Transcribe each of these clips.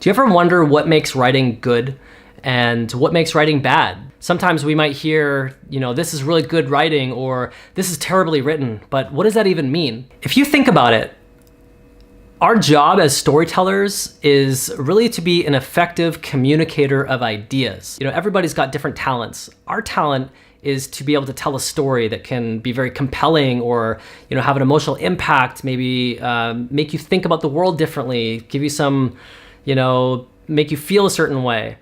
Do you ever wonder what makes writing good and what makes writing bad? Sometimes we might hear, this is really good writing or this is terribly written, but what does that even mean? If you think about it, our job as storytellers is really to be an effective communicator of ideas. Everybody's got different talents. Our talent is to be able to tell a story that can be very compelling or have an emotional impact, maybe make you think about the world differently, give you some, make you feel a certain way.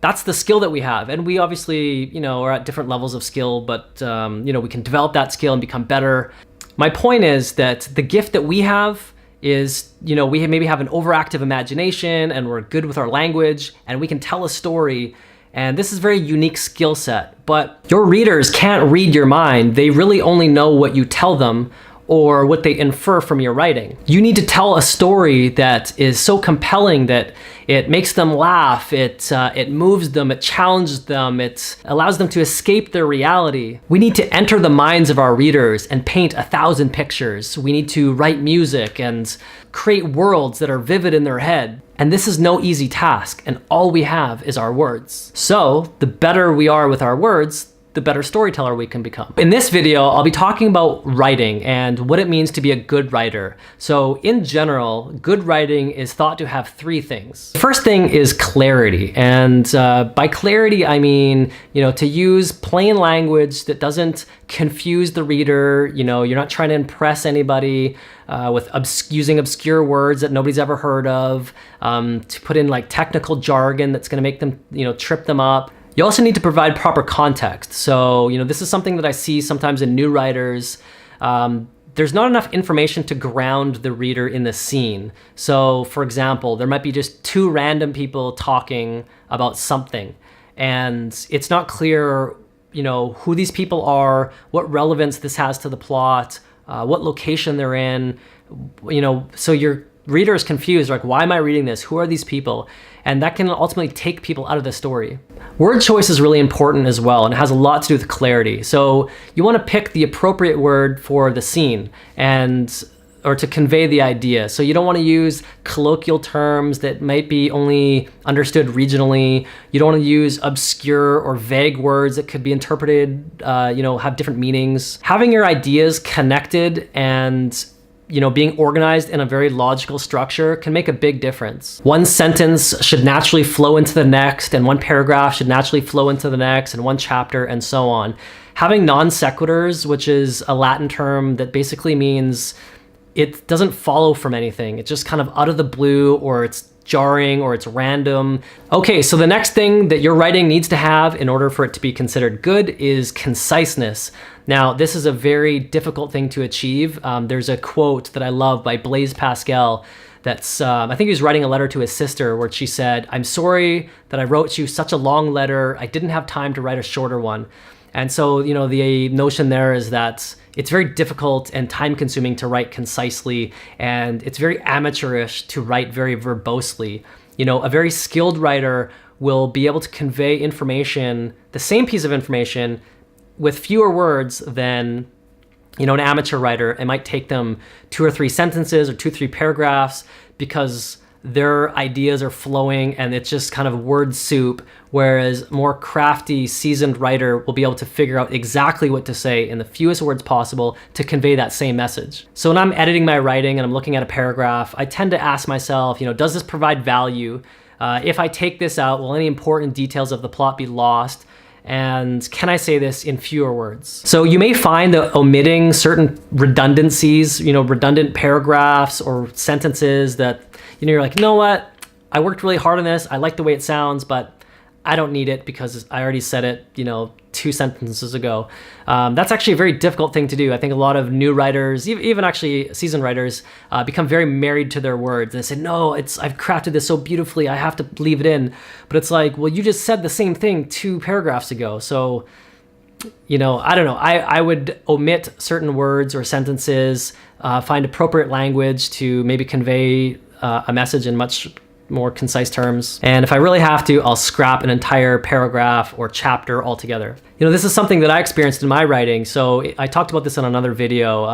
That's the skill that we have. And we obviously, are at different levels of skill, but we can develop that skill and become better. My point is that the gift that we have is, we maybe have an overactive imagination and we're good with our language and we can tell a story. And this is a very unique skill set, but your readers can't read your mind. They really only know what you tell them or what they infer from your writing. You need to tell a story that is so compelling that it makes them laugh, it moves them, it challenges them, it allows them to escape their reality. We need to enter the minds of our readers and paint 1,000 pictures. We need to write music and create worlds that are vivid in their head. And this is no easy task, and all we have is our words. So the better we are with our words, the better storyteller we can become. In this video, I'll be talking about writing and what it means to be a good writer. So in general, good writing is thought to have 3 things. The first thing is clarity. And by clarity, I mean, to use plain language that doesn't confuse the reader. You're not trying to impress anybody with using obscure words that nobody's ever heard of, to put in like technical jargon that's gonna make them, trip them up. You also need to provide proper context. So, this is something that I see sometimes in new writers. There's not enough information to ground the reader in the scene. So, for example, there might be just 2 random people talking about something, and it's not clear, who these people are, what relevance this has to the plot, what location they're in. So your reader is confused, like, why am I reading this? Who are these people? And that can ultimately take people out of the story. Word choice is really important as well, and it has a lot to do with clarity. So you want to pick the appropriate word for the scene or to convey the idea. So you don't want to use colloquial terms that might be only understood regionally. You don't want to use obscure or vague words that could be interpreted, have different meanings. Having your ideas connected and being organized in a very logical structure can make a big difference. One sentence should naturally flow into the next, and one paragraph should naturally flow into the next, and one chapter, and so on. Having non sequiturs, which is a Latin term that basically means it doesn't follow from anything. It's just kind of out of the blue, or it's jarring, or it's random. Okay, so the next thing that your writing needs to have in order for it to be considered good is conciseness. Now, this is a very difficult thing to achieve. There's a quote that I love by Blaise Pascal that's, I think he was writing a letter to his sister where she said, "I'm sorry that I wrote you such a long letter. I didn't have time to write a shorter one." And so, the notion there is that it's very difficult and time consuming to write concisely, and it's very amateurish to write very verbosely. A very skilled writer will be able to convey information, the same piece of information, with fewer words than, an amateur writer. It might take them 2 or 3 sentences or 2 or 3 paragraphs because their ideas are flowing and it's just kind of word soup, whereas more crafty, seasoned writer will be able to figure out exactly what to say in the fewest words possible to convey that same message. So when I'm editing my writing and I'm looking at a paragraph, I tend to ask myself, does this provide value? If I take this out, will any important details of the plot be lost? And can I say this in fewer words? So you may find that omitting certain redundancies, redundant paragraphs or sentences that, you're like, you know what? I worked really hard on this. I like the way it sounds, but I don't need it because I already said it, 2 sentences ago. That's actually a very difficult thing to do. I think a lot of new writers, even actually seasoned writers, become very married to their words. They say, no, I've crafted this so beautifully, I have to leave it in. But it's like, well, you just said the same thing 2 paragraphs ago. So, I don't know. I would omit certain words or sentences, find appropriate language to maybe convey a message in much more concise terms. And if I really have to, I'll scrap an entire paragraph or chapter altogether. This is something that I experienced in my writing. So I talked about this in another video.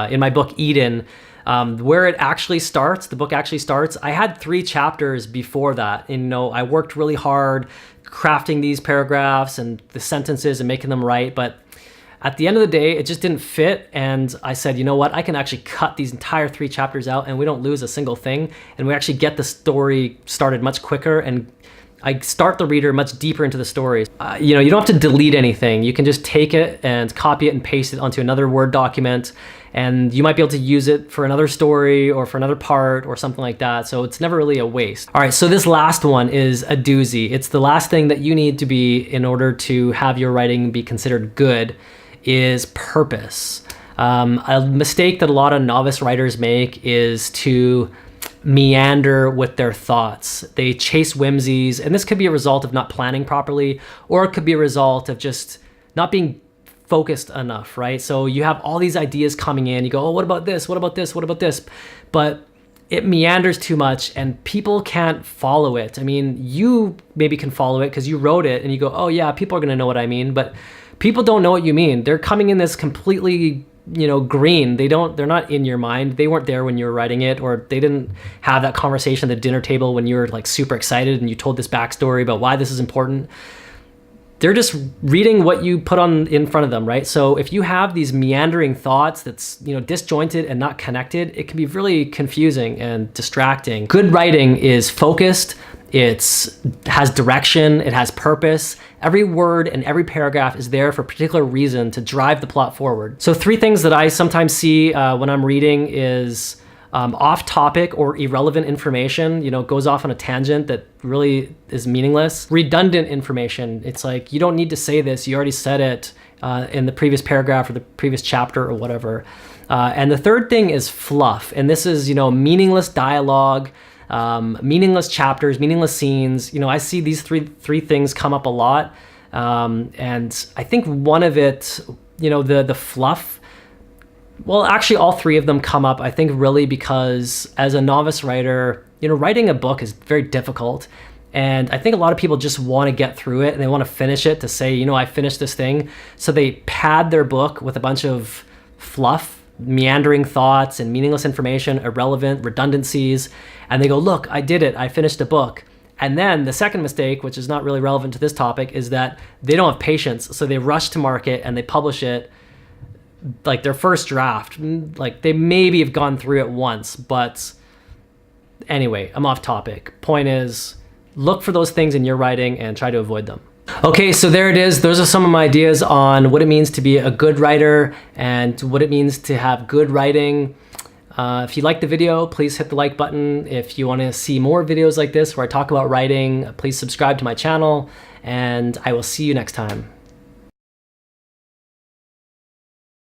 In my book, Eden, Where it actually starts, the book actually starts, I had 3 chapters before that. And, you know, I worked really hard crafting these paragraphs and the sentences and making them right. But at the end of the day, it just didn't fit. And I said, you know what? I can actually cut these entire 3 chapters out and we don't lose a single thing. And we actually get the story started much quicker. And I start the reader much deeper into the story. You know, you don't have to delete anything. You can just take it and copy it and paste it onto another Word document, and you might be able to use it for another story or for another part or something like that. So it's never really a waste. All right, so this last one is a doozy. It's the last thing that you need to be in order to have your writing be considered good is purpose. A mistake that a lot of novice writers make is to meander with their thoughts. They chase whimsies, and this could be a result of not planning properly, or it could be a result of just not being focused enough, right? So you have all these ideas coming in, you go, oh, what about this? What about this? What about this? But it meanders too much and people can't follow it. I mean, you maybe can follow it because you wrote it and you go, oh yeah, people are gonna know what I mean, but people don't know what you mean. They're coming in this completely, you know, green. They're not in your mind. They weren't there when you were writing it, or they didn't have that conversation at the dinner table when you were like super excited and you told this backstory about why this is important. They're just reading what you put on in front of them, right? So if you have these meandering thoughts that's, you know, disjointed and not connected, it can be really confusing and distracting. Good writing is focused. Has direction, it has purpose. Every word and every paragraph is there for a particular reason to drive the plot forward. So 3 things that I sometimes see when I'm reading is off topic or irrelevant information, you know, goes off on a tangent that really is meaningless. Redundant information, it's like, you don't need to say this, you already said it in the previous paragraph or the previous chapter or whatever. And the 3rd thing is fluff. And this is, you know, meaningless dialogue, meaningless chapters, meaningless scenes. You know, I see these three things come up a lot. And I think one of it, you know, the fluff, well, actually all 3 of them come up, I think, really because as a novice writer, you know, writing a book is very difficult. And I think a lot of people just want to get through it and they want to finish it to say, you know, I finished this thing. So they pad their book with a bunch of fluff, meandering thoughts and meaningless information, irrelevant redundancies. And they go, look, I did it. I finished a book. And then the second mistake, which is not really relevant to this topic, is that they don't have patience. So they rush to market and they publish it like their first draft. Like they maybe have gone through it once, but anyway, I'm off topic. Point is, look for those things in your writing and try to avoid them. Okay, so there it is. Those are some of my ideas on what it means to be a good writer and what it means to have good writing. If you liked the video, please hit the like button. If you want to see more videos like this where I talk about writing, please subscribe to my channel, and I will see you next time.